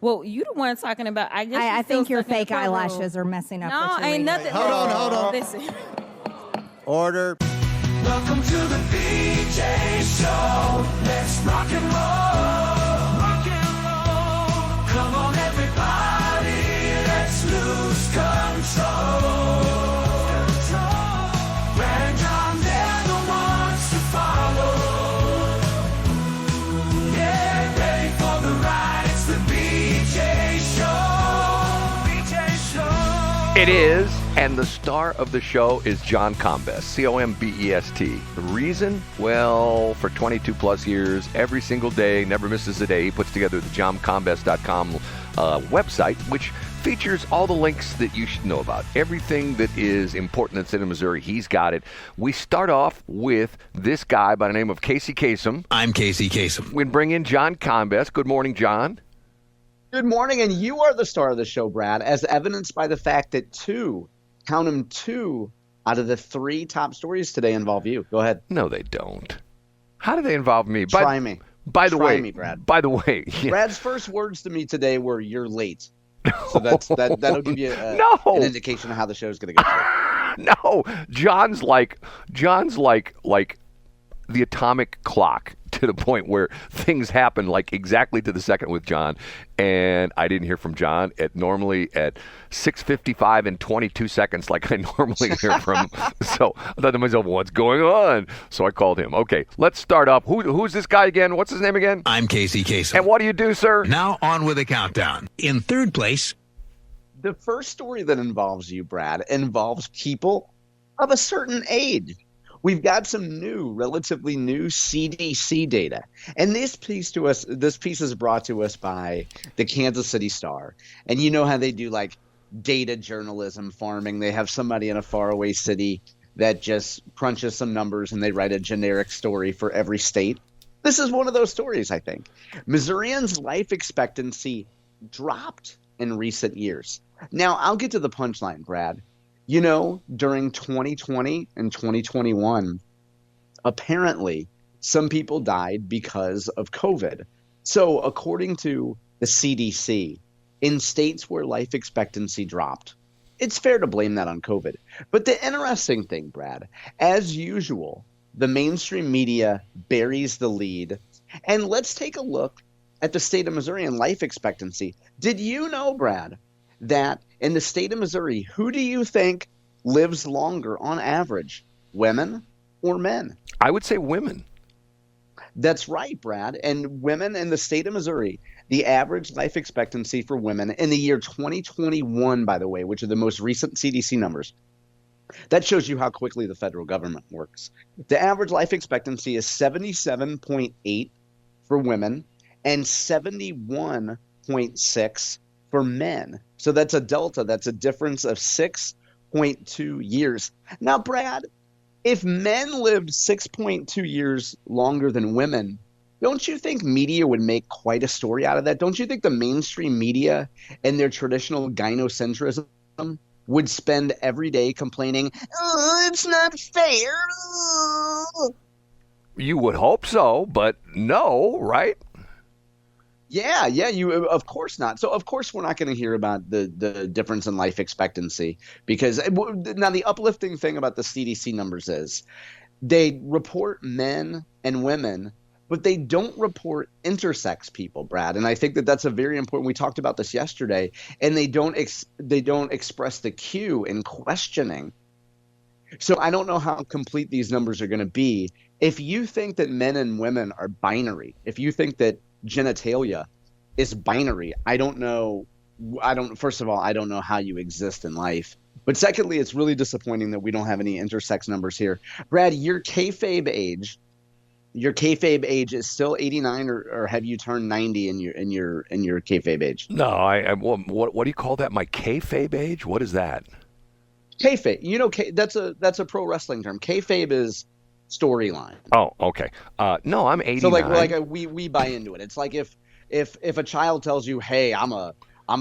Well, you the one talking about. I guess I think your fake eyelashes are messing up. No, what you're ain't reading. nothing. Hold on. Listen. Order. Welcome to the BJ Show. Let's rock and roll. Rock and roll. Come on, everybody. Let's lose control. Brad and John, they're the ones to follow. Yeah, ready for the ride. It's the BJ Show. BJ Show. It is, and the star of the show is John Combest, C-O-M-B-E-S-T. The reason? Well, for 22 plus years, every single day, never misses a day, he puts together the johncombest.com website, which features all the links that you should know about. Everything that is important in the state of Missouri, he's got it. We start off with this guy by the name of Casey Kasem. I'm Casey Kasem. We bring in John Combest. Good morning, John. Good morning, and you are the star of the show, Brad, as evidenced by the fact that count them, 2 out of the 3 top stories today involve you. Go ahead. No, they don't. How do they involve me? Try me. By the Try way, me, Brad. By the way, yeah. Brad's first words to me today were, "You're late." So that'll give you an indication of how the show's going to go. No, John's like the atomic clock, to the point where things happen like exactly to the second with John, and I didn't hear from John normally at 6:55 and 22 seconds like I normally hear from him. So I thought to myself, what's going on? So I called him. Okay, let's start up. Who's this guy again? What's his name again? I'm Casey Kasem. And what do you do, sir? Now on with the countdown. In third place, The first story that involves you, Brad, involves people of a certain age. We've got some relatively new CDC data. And this piece is brought to us by the Kansas City Star. And you know how they do like data journalism farming. They have somebody in a faraway city that just crunches some numbers and they write a generic story for every state. This is one of those stories, I think. Missourians' life expectancy dropped in recent years. Now, I'll get to the punchline, Brad. You know, during 2020 and 2021, apparently some people died because of COVID. So according to the CDC, in states where life expectancy dropped, it's fair to blame that on COVID. But the interesting thing, Brad, as usual, the mainstream media buries the lead. And let's take a look at the state of Missouri and life expectancy. Did you know, Brad, that in the state of Missouri, who do you think lives longer on average, women or men? I would say women. That's right, Brad. And women in the state of Missouri, the average life expectancy for women in the year 2021, by the way, which are the most recent CDC numbers, that shows you how quickly the federal government works. The average life expectancy is 77.8 for women and 71.6 for men. So that's a delta. That's a difference of 6.2 years. Now, Brad, if men lived 6.2 years longer than women, don't you think media would make quite a story out of that? Don't you think the mainstream media and their traditional gynocentrism would spend every day complaining, "Oh, it's not fair"? You would hope so, but no, right? Yeah, you of course not. So of course we're not going to hear about the difference in life expectancy, because now the uplifting thing about the CDC numbers is they report men and women, but they don't report intersex people, Brad. And I think that that's a very important. We talked about this yesterday, and they don't express the Q in questioning. So I don't know how complete these numbers are going to be. If you think that men and women are binary, if you think that genitalia is binary, I don't know. First of all, I don't know how you exist in life. But secondly, it's really disappointing that we don't have any intersex numbers here. Brad, your kayfabe age is still 89, or have you turned 90 in your kayfabe age? No, what do you call that? My kayfabe age? What is that? Kayfabe, you know, that's a pro wrestling term. Kayfabe is storyline. Oh, okay. No, I'm 89. So we buy into it. It's like if a child tells you, "Hey, I'm a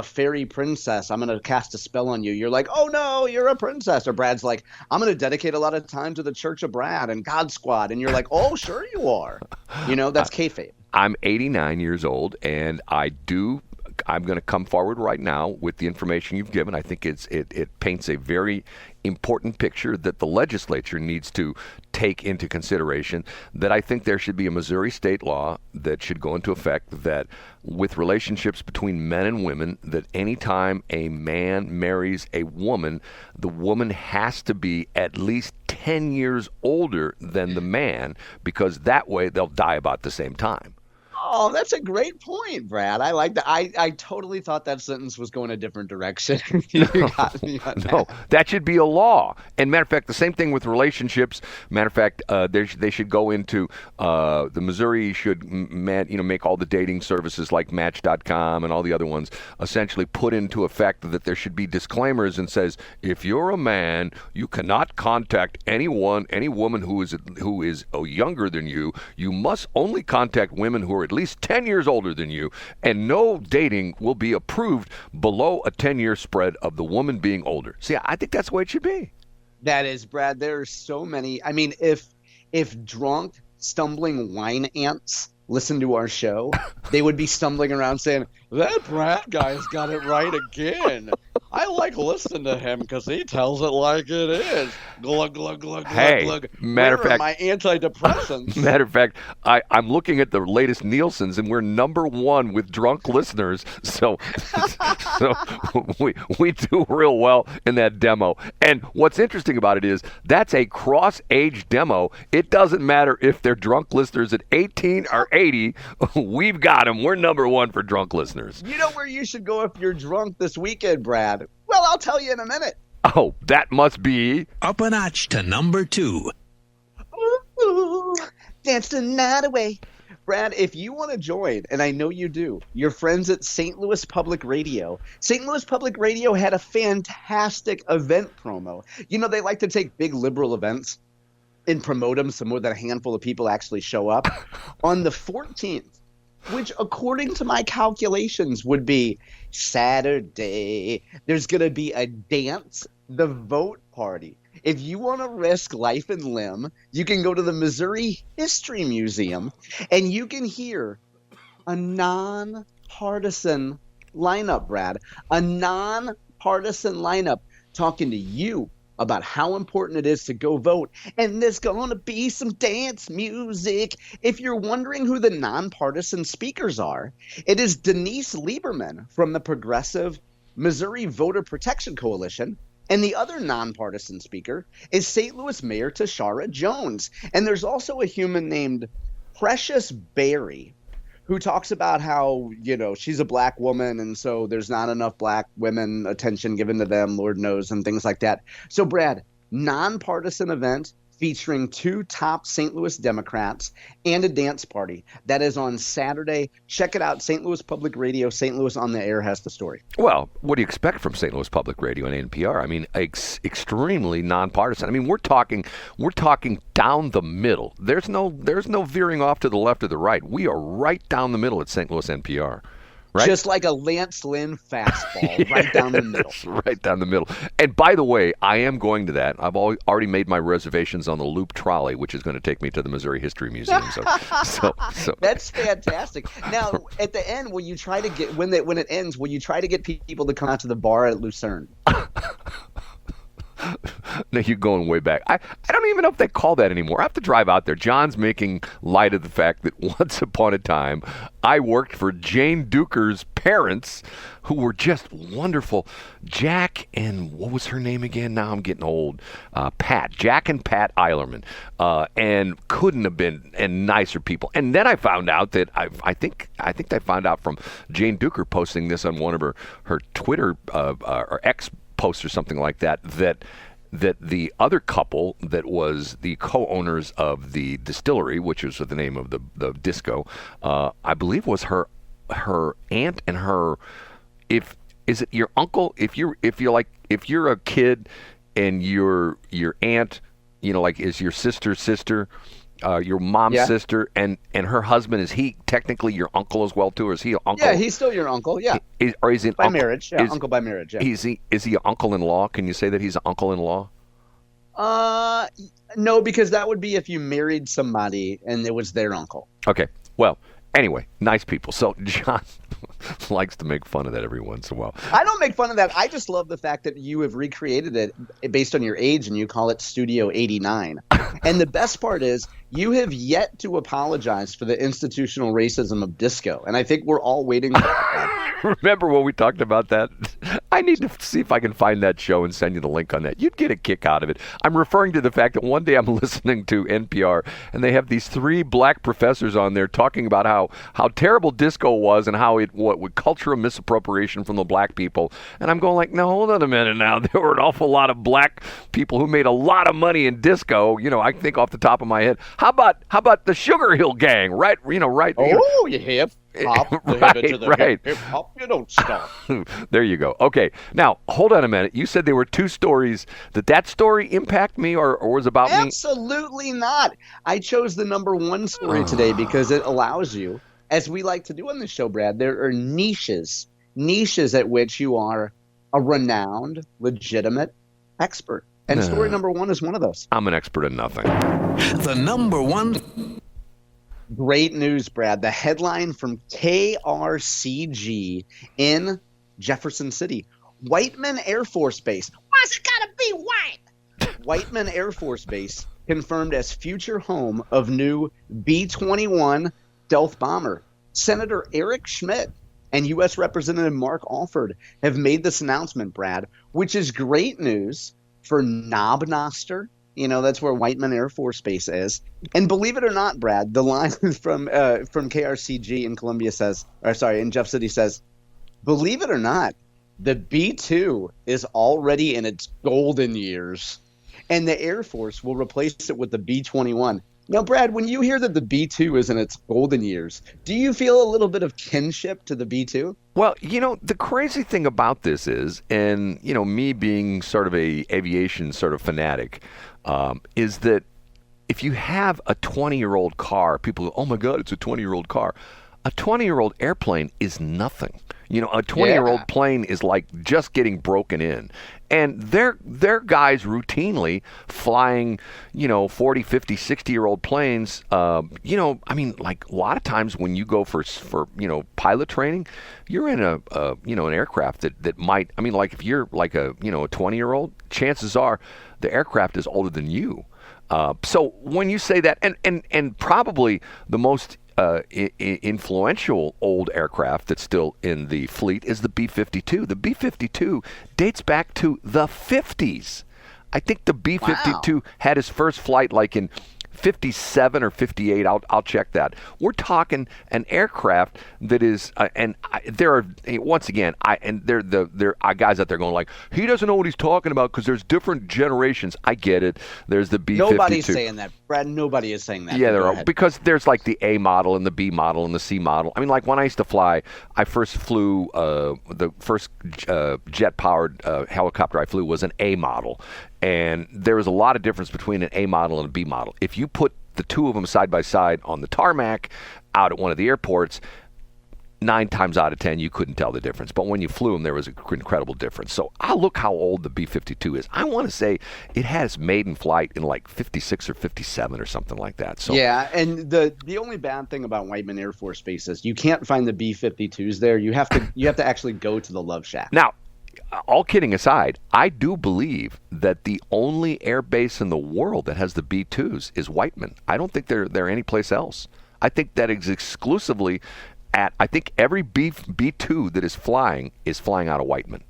fairy princess, I'm going to cast a spell on you." You're like, "Oh no, you're a princess." Or Brad's like, "I'm going to dedicate a lot of time to the Church of Brad and God Squad." And you're like, "Oh, sure you are." You know, that's kayfabe. I'm 89 years old, and I do I'm going to come forward right now with the information you've given. I think it paints a very important picture that the legislature needs to take into consideration, that I think there should be a Missouri state law that should go into effect that with relationships between men and women, that anytime a man marries a woman, the woman has to be at least 10 years older than the man, because that way they'll die about the same time. Oh, that's a great point, Brad. I like that. I totally thought that sentence was going a different direction. You got me on that. No, that should be a law. And matter of fact, the same thing with relationships. Matter of fact, they should go into the Missouri should make all the dating services like Match.com and all the other ones essentially put into effect that there should be disclaimers and says, if you're a man, you cannot contact any woman who is younger than you. You must only contact women who are at least 10 years older than you, and no dating will be approved below a 10-year spread of the woman being older. See, I think that's the way it should be. That is, Brad. There are so many. I mean, if drunk, stumbling wine ants listen to our show, they would be stumbling around saying, that Brad guy's got it right again. I like listening to him because he tells it like it is. Glug, glug, glug, Hey, glug, glug. matter of Where are fact- my antidepressants? Matter of fact, I'm looking at the latest Nielsen's, and we're number one with drunk listeners. So we do real well in that demo. And what's interesting about it is that's a cross-age demo. It doesn't matter if they're drunk listeners at 18 or 80. We've got them. We're number one for drunk listeners. You know where you should go if you're drunk this weekend, Brad? Well, I'll tell you in a minute. Oh, that must be... Up a notch to number 2. Ooh, dance the night away. Brad, if you want to join, and I know you do, your friends at St. Louis Public Radio. St. Louis Public Radio had a fantastic event promo. You know, they like to take big liberal events and promote them so more than a handful of people actually show up. On the 14th, which according to my calculations would be Saturday, there's going to be a dance, the vote party. If you want to risk life and limb, you can go to the Missouri History Museum and you can hear a nonpartisan lineup, Brad, a nonpartisan lineup talking to you about how important it is to go vote. And there's going to be some dance music. If you're wondering who the nonpartisan speakers are, it is Denise Lieberman from the Progressive Missouri Voter Protection Coalition. And the other nonpartisan speaker is St. Louis Mayor Tashara Jones. And there's also a human named Precious Berry who talks about how, you know, she's a black woman and so there's not enough black women attention given to them, Lord knows, and things like that. So, Brad, nonpartisan event featuring 2 top St. Louis Democrats and a dance party. That is on Saturday. Check it out. St. Louis Public Radio. St. Louis on the Air has the story. Well, what do you expect from St. Louis Public Radio and NPR? I mean, extremely nonpartisan. I mean, we're talking down the middle. There's no veering off to the left or the right. We are right down the middle at St. Louis NPR. Right? Just like a Lance Lynn fastball, right down the middle. Right down the middle. And by the way, I am going to that. I've already made my reservations on the Loop Trolley, which is going to take me to the Missouri History Museum. So That's fantastic. Now, at the end, will you try to get when it ends? Will you try to get people to come out to the bar at Lucerne? No, you're going way back. I don't even know if they call that anymore. I have to drive out there. John's making light of the fact that once upon a time, I worked for Jane Duker's parents, who were just wonderful. Jack and what was her name again? Now I'm getting old. Jack and Pat Eilerman, and couldn't have been nicer people. And then I found out that I think I found out from Jane Duker posting this on one of her Twitter or X post or something like that the other couple that was the co-owners of the Distillery, which was the name of the disco, I believe was her aunt and her. Is it your uncle? If you're a kid and your aunt, you know, like is your sister's sister. Your mom's sister and her husband, is he technically your uncle as well too, or is he an uncle? Yeah, he's still your uncle. Yeah, or is he by marriage? Yeah, uncle by marriage. Yeah. Is he an uncle-in-law? Can you say that he's an uncle-in-law? No, because that would be if you married somebody and it was their uncle. Okay. Well, anyway, nice people. So, John, likes to make fun of that every once in a while. I don't make fun of that. I just love the fact that you have recreated it based on your age and you call it Studio 89. And the best part is you have yet to apologize for the institutional racism of disco. And I think we're all waiting for that. Remember when we talked about that? I need to see if I can find that show and send you the link on that. You'd get a kick out of it. I'm referring to the fact that one day I'm listening to NPR, and they have these 3 black professors on there talking about how terrible disco was and how it would cultural misappropriation from the black people. And I'm going like, no, hold on a minute now. There were an awful lot of black people who made a lot of money in disco. You know, I think off the top of my head. How about the Sugar Hill Gang? Right? You know, right? Oh, you hip hop, right. Hip hop, you don't stop. There you go. Okay, now hold on a minute. You said there were 2 stories. Did that story impact me, or was about me? Absolutely not. I chose the number 1 story today because it allows you, as we like to do on this show, Brad. There are niches at which you are a renowned, legitimate expert. And story number 1 is one of those. I'm an expert in nothing. The number 1. Great news, Brad. The headline from KRCG in Jefferson City. Whiteman Air Force Base. Why's it gotta be white? Whiteman Air Force Base confirmed as future home of new B-21 stealth bomber. Senator Eric Schmidt and U.S. Representative Mark Alford have made this announcement, Brad, which is great news for Knob Noster. You know, that's where Whiteman Air Force Base is. And believe it or not, Brad, the line from KRCG in in Jeff City says, believe it or not, the B-2 is already in its golden years, and the Air Force will replace it with the B-21. Now, Brad, when you hear that the B-2 is in its golden years, do you feel a little bit of kinship to the B-2? Well, you know, the crazy thing about this is, and, you know, me being sort of a aviation sort of fanatic, is that if you have a 20-year-old car, people go, oh, my God, it's a 20-year-old car. A 20-year-old airplane is nothing. You know, a 20-year-old plane is like just getting broken in. And they're guys routinely flying, you know, 40, 50, 60-year-old planes. You know, I mean, like a lot of times when you go for you know, pilot training, you're in a you know, an aircraft that might, I mean, like if you're like a, you know, a 20-year-old, chances are the aircraft is older than you. So when you say that, and probably the most influential old aircraft that's still in the fleet is the B-52. The B-52 dates back to the 50s. I think the B-52 had his first flight like in 57 or 58. I'll check that. We're talking an aircraft that is, there are once again, there are guys out there going like, he doesn't know what he's talking about because there's different generations. I get it. There's the B-52. Nobody's saying that, Brad. Nobody is saying that. Yeah, there are, because there's like the A model and the B model and the C model. I mean, like when I used to fly, I first flew the first jet-powered helicopter I flew was an A model. And there was a lot of difference between an A model and a B model. If you put the two of them side by side on the tarmac out at one of the airports, 9 times out of 10 you couldn't tell the difference. But when you flew them, there was an incredible difference. So I'll look how old the B-52 is. I want to say it has maiden flight in like 56 or 57 or something like that. So yeah, and the only bad thing about Whiteman Air Force Base is you can't find the B-52s there. You have to actually go to the Love Shack. Now, all kidding aside, I do believe that the only air base in the world that has the B-2s is Whiteman. I don't think they're anyplace else. I think that is exclusively I think every B-2 that is flying out of Whiteman.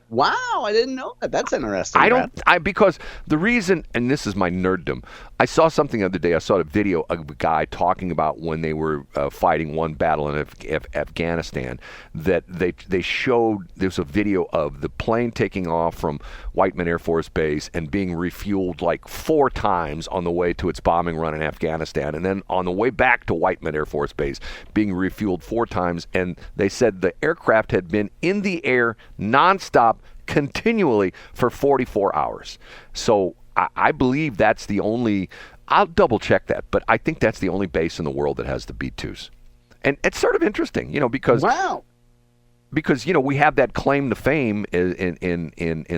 Wow, I didn't know that. That's interesting. Because the reason, and this is my nerddom, I saw something the other day. I saw a video of a guy talking about when they were fighting one battle in Afghanistan, that they showed, there's a video of the plane taking off from Whiteman Air Force Base and being refueled like 4 times on the way to its bombing run in Afghanistan, and then on the way back to Whiteman Air Force Base being refueled 4 times, and they said the aircraft had been in the air nonstop continually for 44 hours. So I believe that's the only, I'll double check that, but I think that's the only base in the world that has the B-2s. And it's sort of interesting, you know, because you know, we have that claim to fame in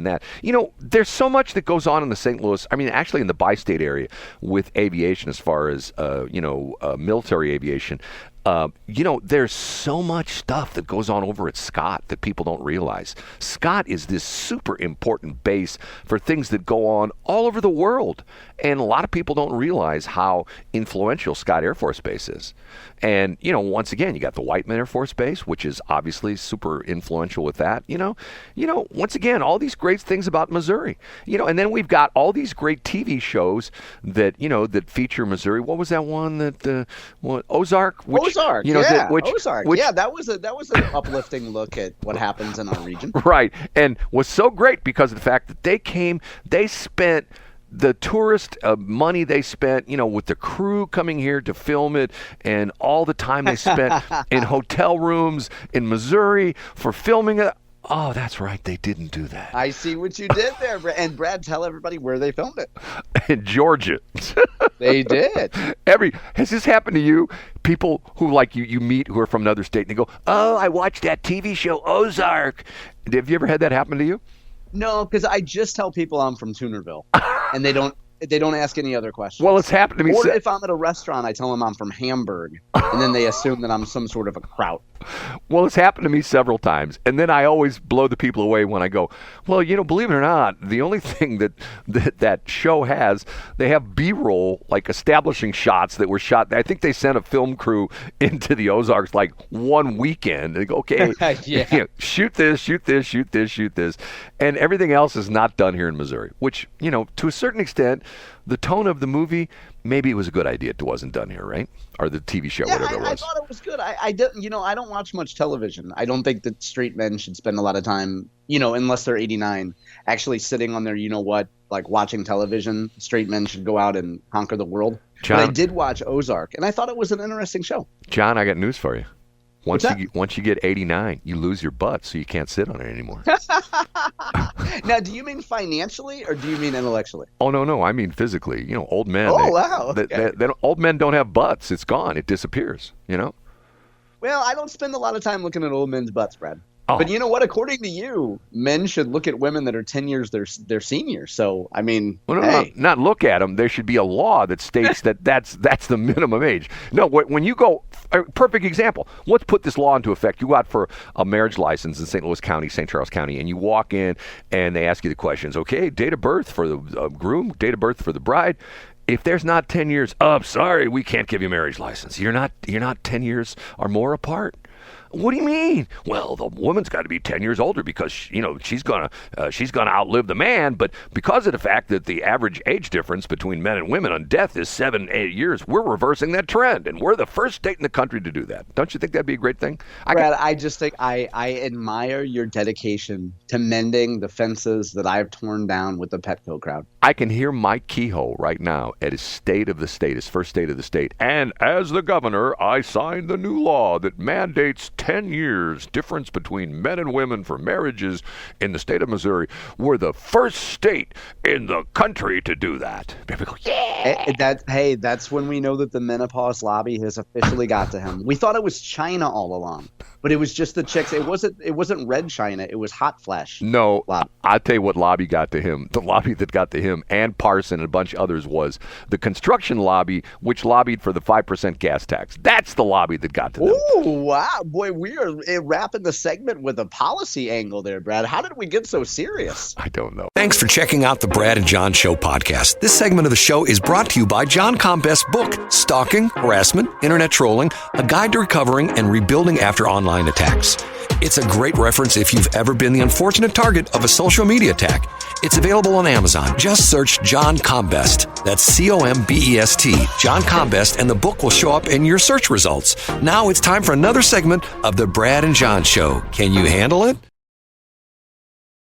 that. You know, there's so much that goes on in the St. Louis, I mean, actually in the bi-state area with aviation as far as, you know, military aviation. there's so much stuff that goes on over at Scott that people don't realize. Scott is this super important base for things that go on all over the world. And a lot of people don't realize how influential Scott Air Force Base is. And, once again, you got the Whiteman Air Force Base, which is obviously super influential with that. Once again, all these great things about Missouri. And then we've got all these great TV shows that, that feature Missouri. What was that one Ozark? Ozark, Ozark. Which, that was an uplifting look at what happens in our region. Right. And was so great because of the fact that they spent the tourist money they spent, with the crew coming here to film it and all the time they spent in hotel rooms in Missouri for filming it. Oh, that's right. They didn't do that. I see what you did there. And Brad, tell everybody where they filmed it. In Georgia. They did. Has this happened to you? People who you meet who are from another state and they go, "Oh, I watched that TV show Ozark." Have you ever had that happen to you? No, because I just tell people I'm from Toonerville, and they don't ask any other questions. Well, it's happened to me. Or if I'm at a restaurant, I tell them I'm from Hamburg, and then they assume that I'm some sort of a kraut. Well, it's happened to me several times, and then I always blow the people away when I go, well, believe it or not, the only thing that show has, they have B-roll, establishing shots that were shot. I think they sent a film crew into the Ozarks one weekend. They go, okay, shoot this, shoot this, shoot this, shoot this, and everything else is not done here in Missouri, which, to a certain extent, the tone of the movie, maybe it was a good idea it wasn't done here, right? Or the TV show, whatever it was. I thought it was good. I don't watch much television. I don't think that straight men should spend a lot of time, unless they're 89, actually sitting on their, watching television. Straight men should go out and conquer the world. John, but I did watch Ozark, and I thought it was an interesting show. John, I got news for you. Once you get 89, you lose your butt, so you can't sit on it anymore. Now, do you mean financially or do you mean intellectually? Oh, no. I mean physically. Old men. Oh, wow. Okay. Old men don't have butts. It's gone. It disappears, Well, I don't spend a lot of time looking at old men's butts, Brad. Oh. But you know what? According to you, men should look at women that are 10 years their seniors. So, I mean, not look at them. There should be a law that states that's the minimum age. No, when you go, a perfect example. Let's put this law into effect. You go out for a marriage license in St. Louis County, St. Charles County, and you walk in and they ask you the questions. Okay, date of birth for the groom, date of birth for the bride. If there's not 10 years, sorry, we can't give you a marriage license. You're not 10 years or more apart. What do you mean? Well, the woman's got to be 10 years older because she's gonna outlive the man. But because of the fact that the average age difference between men and women on death is 7-8 years, we're reversing that trend, and we're the first state in the country to do that. Don't you think that'd be a great thing? Brad, I just think I admire your dedication to mending the fences that I've torn down with the Petco crowd. I can hear Mike Kehoe right now at his state of the state, his first state of the state. And as the governor, I signed the new law that mandates 10 years difference between men and women for marriages in the state of Missouri. We're the first state in the country to do that. People go, yeah. That's when we know that the menopause lobby has officially got to him. We thought it was China all along, but it was just the chicks. It wasn't red China. It was hot flesh. No, lobby. I'll tell you what lobby got to him. The lobby that got to him and Parson and a bunch of others was the construction lobby, which lobbied for the 5% gas tax. That's the lobby that got to them. Ooh, wow. Boy, we are wrapping the segment with a policy angle there, Brad. How did we get so serious? I don't know. Thanks for checking out the Brad and John Show podcast. This segment of the show is brought to you by John Combest's book, Stalking, Harassment, Internet Trolling, A Guide to Recovering and Rebuilding After Online Attacks. It's a great reference if you've ever been the unfortunate target of a social media attack. It's available on Amazon. Just search John Combest. That's Combest, John Combest, and the book will show up in your search results. Now it's time for another segment of the Brad and John Show. Can you handle it?